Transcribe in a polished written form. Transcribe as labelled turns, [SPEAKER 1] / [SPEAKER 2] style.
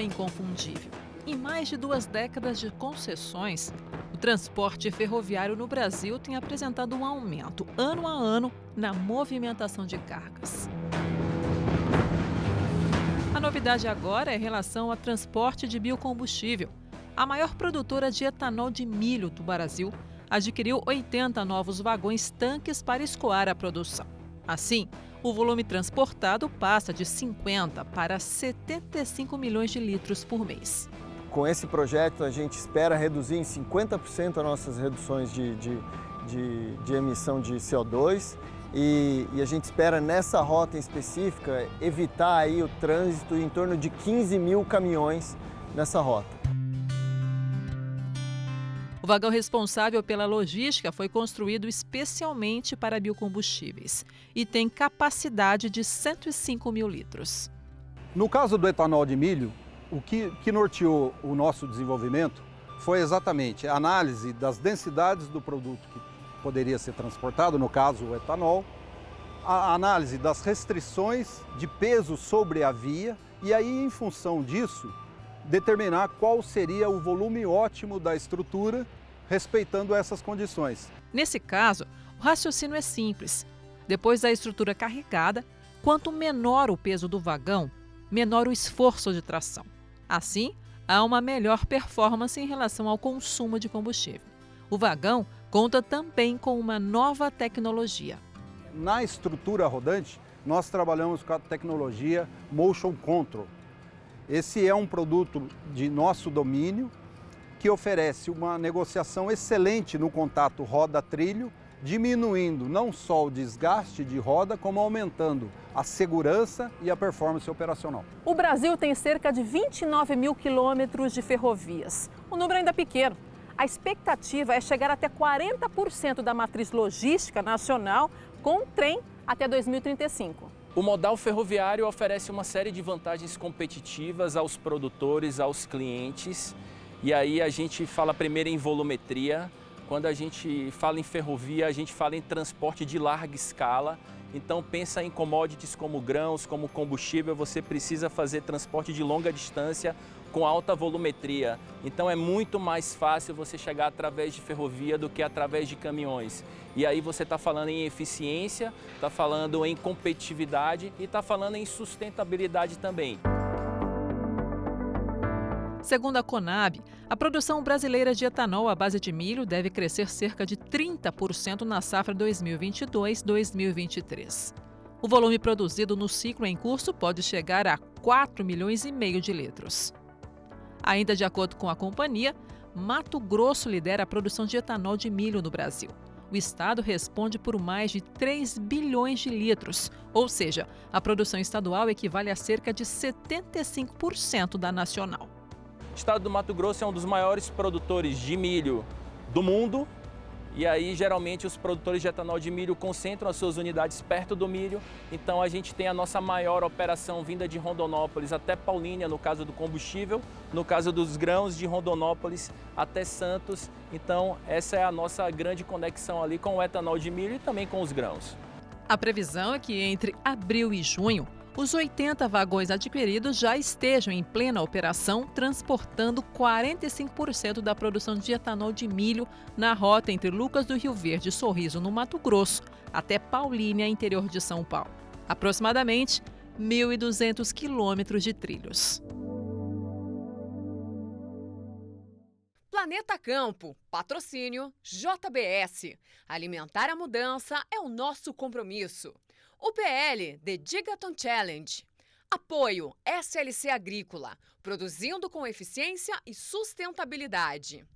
[SPEAKER 1] inconfundível. Em mais de 2 décadas de concessões, o transporte ferroviário no Brasil tem apresentado um aumento, ano a ano, na movimentação de cargas. A novidade agora é em relação ao transporte de biocombustível. A maior produtora de etanol de milho do Brasil adquiriu 80 novos vagões-tanques para escoar a produção. Assim, o volume transportado passa de 50 para 75 milhões de litros por mês.
[SPEAKER 2] Com esse projeto, a gente espera reduzir em 50% as nossas reduções de emissão de CO2 e a gente espera, nessa rota em específica, evitar aí o trânsito em torno de 15 mil caminhões nessa rota.
[SPEAKER 1] O vagão responsável pela logística foi construído especialmente para biocombustíveis e tem capacidade de 105 mil litros.
[SPEAKER 3] No caso do etanol de milho, o que norteou o nosso desenvolvimento foi exatamente a análise das densidades do produto que poderia ser transportado, no caso o etanol, a análise das restrições de peso sobre a via e aí, em função disso, determinar qual seria o volume ótimo da estrutura, respeitando essas condições.
[SPEAKER 1] Nesse caso, o raciocínio é simples. Depois da estrutura carregada, quanto menor o peso do vagão, menor o esforço de tração. Assim, há uma melhor performance em relação ao consumo de combustível. O vagão conta também com uma nova tecnologia.
[SPEAKER 3] Na estrutura rodante, nós trabalhamos com a tecnologia Motion Control. Esse é um produto de nosso domínio que oferece uma negociação excelente no contato roda-trilho, diminuindo não só o desgaste de roda, como aumentando a segurança e a performance operacional.
[SPEAKER 4] O Brasil tem cerca de 29 mil quilômetros de ferrovias. O número ainda é pequeno. A expectativa é chegar até 40% da matriz logística nacional com trem até 2035.
[SPEAKER 5] O modal ferroviário oferece uma série de vantagens competitivas aos produtores, aos clientes. E aí a gente fala primeiro em volumetria. Quando a gente fala em ferrovia, a gente fala em transporte de larga escala. Então pensa em commodities como grãos, como combustível, você precisa fazer transporte de longa distância com alta volumetria. Então é muito mais fácil você chegar através de ferrovia do que através de caminhões. E aí você está falando em eficiência, está falando em competitividade e está falando em sustentabilidade também.
[SPEAKER 1] Segundo a Conab, a produção brasileira de etanol à base de milho deve crescer cerca de 30% na safra 2022-2023. O volume produzido no ciclo em curso pode chegar a 4,5 milhões de litros. Ainda de acordo com a companhia, Mato Grosso lidera a produção de etanol de milho no Brasil. O estado responde por mais de 3 bilhões de litros, ou seja, a produção estadual equivale a cerca de 75% da nacional.
[SPEAKER 5] O estado do Mato Grosso é um dos maiores produtores de milho do mundo e aí geralmente os produtores de etanol de milho concentram as suas unidades perto do milho. Então a gente tem a nossa maior operação vinda de Rondonópolis até Paulínia, no caso do combustível, no caso dos grãos de Rondonópolis até Santos. Então essa é a nossa grande conexão ali com o etanol de milho e também com os grãos.
[SPEAKER 1] A previsão é que entre abril e junho, os 80 vagões adquiridos já estejam em plena operação, transportando 45% da produção de etanol de milho na rota entre Lucas do Rio Verde e Sorriso, no Mato Grosso, até Paulínia, interior de São Paulo. Aproximadamente 1.200 quilômetros de trilhos.
[SPEAKER 6] Planeta Campo, patrocínio JBS. Alimentar a mudança é o nosso compromisso. O PL The Gigaton Challenge. Apoio SLC Agrícola, produzindo com eficiência e sustentabilidade.